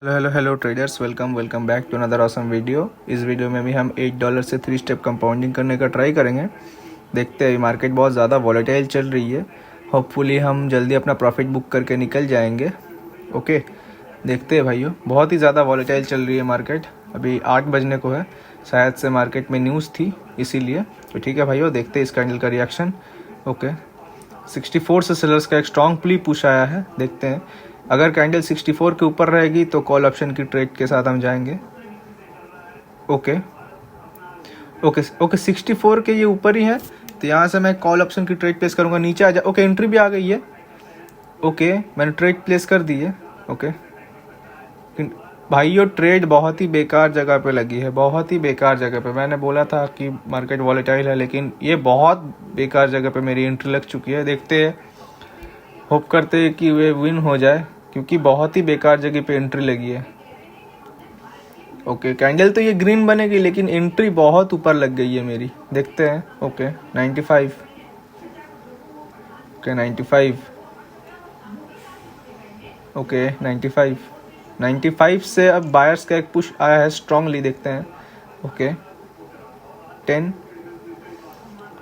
Hello hello hello traders, welcome back to another awesome video. इस video में भी हम $8 से 3 स्टेप कंपाउंडिंग करने का ट्राई करेंगे। देखते हैं, मार्केट बहुत ज़्यादा वॉलेटाइल चल रही है। होपफुली हम जल्दी अपना प्रॉफिट बुक करके निकल जाएंगे। ओके, देखते हैं भाइयों, बहुत ही ज़्यादा वॉलेटाइल चल रही है मार्केट। अभी 8 बजने को है, शायद से मार्केट में न्यूज़ थी इसीलिए। तो ठीक है भाइयों, देखते हैं इस कैंडल का रिएक्शन। ओके, 64 से सेलर्स का एक स्ट्रॉन्ग प्री पुश आया है, देखते हैं। अगर कैंडल 64 के ऊपर रहेगी तो कॉल ऑप्शन की ट्रेड के साथ हम जाएंगे। ओके ओके ओके, 64 के ये ऊपर ही है, तो यहाँ से मैं कॉल ऑप्शन की ट्रेड प्लेस करूँगा। नीचे आ जा। ओके, एंट्री भी आ गई है। ओके, मैंने ट्रेड प्लेस कर दी है। ओके भाइयों, ट्रेड बहुत ही बेकार जगह पे लगी है, बहुत ही बेकार जगह पे। मैंने बोला था कि मार्केट वॉलेटाइल है, लेकिन ये बहुत बेकार जगह पे मेरी एंट्री लग चुकी है। देखते हैं, होप करते हैं कि वे विन हो जाए, क्योंकि बहुत ही बेकार जगह पे एंट्री लगी है। ओके, कैंडल तो ये ग्रीन बनेगी, लेकिन एंट्री बहुत ऊपर लग गई है मेरी। देखते हैं। ओके 95, ओके 95, ओके 95, 95 से अब बायर्स का एक पुश आया है स्ट्रांगली, देखते हैं। ओके 10,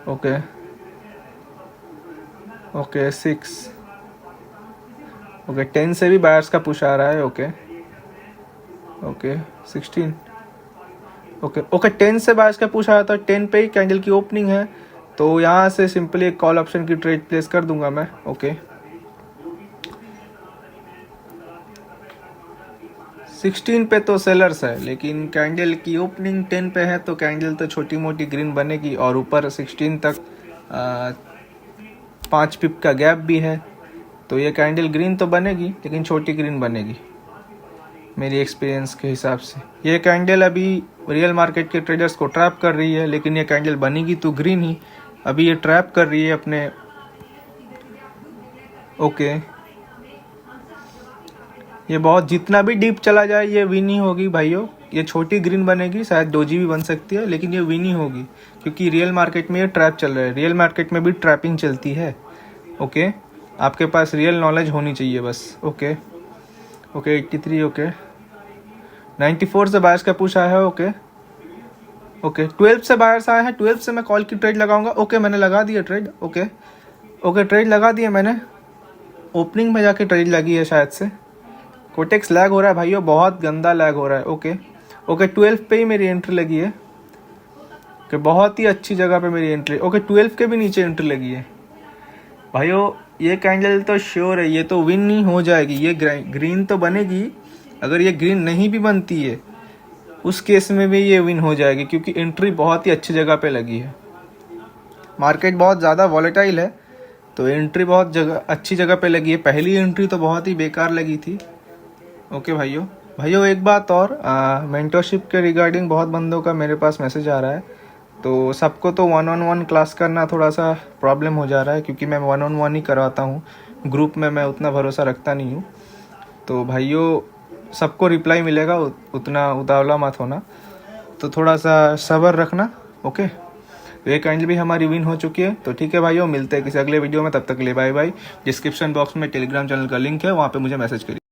ओके ओके 6, ओके 10 से भी बायर्स का पुश आ रहा है। ओके ओके 16, ओके ओके 10 से बायर्स का पुश आया था, 10 पे ही कैंडल की ओपनिंग है, तो यहाँ से सिंपली एक कॉल ऑप्शन की ट्रेड प्लेस कर दूंगा मैं। ओके 16 पे तो सेलर्स है, लेकिन कैंडल की ओपनिंग 10 पे है, तो कैंडल तो छोटी मोटी ग्रीन बनेगी, और ऊपर 16 तक 5 पिप का गैप भी है, तो ये कैंडल ग्रीन तो बनेगी, लेकिन छोटी ग्रीन बनेगी मेरी एक्सपीरियंस के हिसाब से। ये कैंडल अभी रियल मार्केट के ट्रेडर्स को ट्रैप कर रही है, लेकिन ये कैंडल बनेगी तो ग्रीन ही। अभी ये ट्रैप कर रही है अपने। ओके, ये बहुत जितना भी डीप चला जाए ये विन ही होगी भाइयों। ये छोटी ग्रीन बनेगी, शायद डोजी भी बन सकती है, लेकिन ये विन ही होगी, क्योंकि रियल मार्केट में ये ट्रैप चल रहा है। रियल मार्केट में भी ट्रैपिंग चलती है। ओके, आपके पास रियल नॉलेज होनी चाहिए बस। ओके ओके 83, ओके 94 से बायर्स का पुश आया है। ओके ओके 12 से बायर्स आया है, 12 से मैं कॉल की ट्रेड लगाऊंगा। ओके, मैंने लगा दिया ट्रेड। ओके ओके, ट्रेड लगा दिया मैंने। ओपनिंग में जाके ट्रेड लगी है शायद से। कोटेक्स लैग हो रहा है भाइयों, बहुत गंदा लैग हो रहा है। ओके ओके 12 पे ही मेरी एंट्री लगी है। ओके, बहुत ही अच्छी जगह पे मेरी एंट्री। ओके 12 के भी नीचे एंट्री लगी है भाइयों। ये कैंडल तो श्योर है, ये तो विन नहीं हो जाएगी, ये ग्रीन तो बनेगी। अगर ये ग्रीन नहीं भी बनती है, उस केस में भी ये विन हो जाएगी, क्योंकि एंट्री बहुत ही अच्छी जगह पे लगी है। मार्केट बहुत ज़्यादा वॉलेटाइल है, तो एंट्री बहुत अच्छी जगह पे लगी है। पहली एंट्री तो बहुत ही बेकार लगी थी। ओके भाइयों एक बात और, मेंटरशिप के रिगार्डिंग बहुत बंदों का मेरे पास मैसेज आ रहा है, तो सबको तो 1-on-1 क्लास करना थोड़ा सा प्रॉब्लम हो जा रहा है, क्योंकि मैं 1-on-1 ही करवाता हूँ। ग्रुप में मैं उतना भरोसा रखता नहीं हूँ। तो भाइयों, सबको रिप्लाई मिलेगा, उतना उतावला मत होना, तो थोड़ा सा सब्र रखना। ओके, तो ये कैंडल भी हमारी विन हो चुकी है। तो ठीक है भाइयों, मिलते हैं किसी अगले वीडियो में, तब तक के लिए बाय बाय। डिस्क्रिप्शन बॉक्स में टेलीग्राम चैनल का लिंक है, वहाँ पे मुझे मैसेज करिए।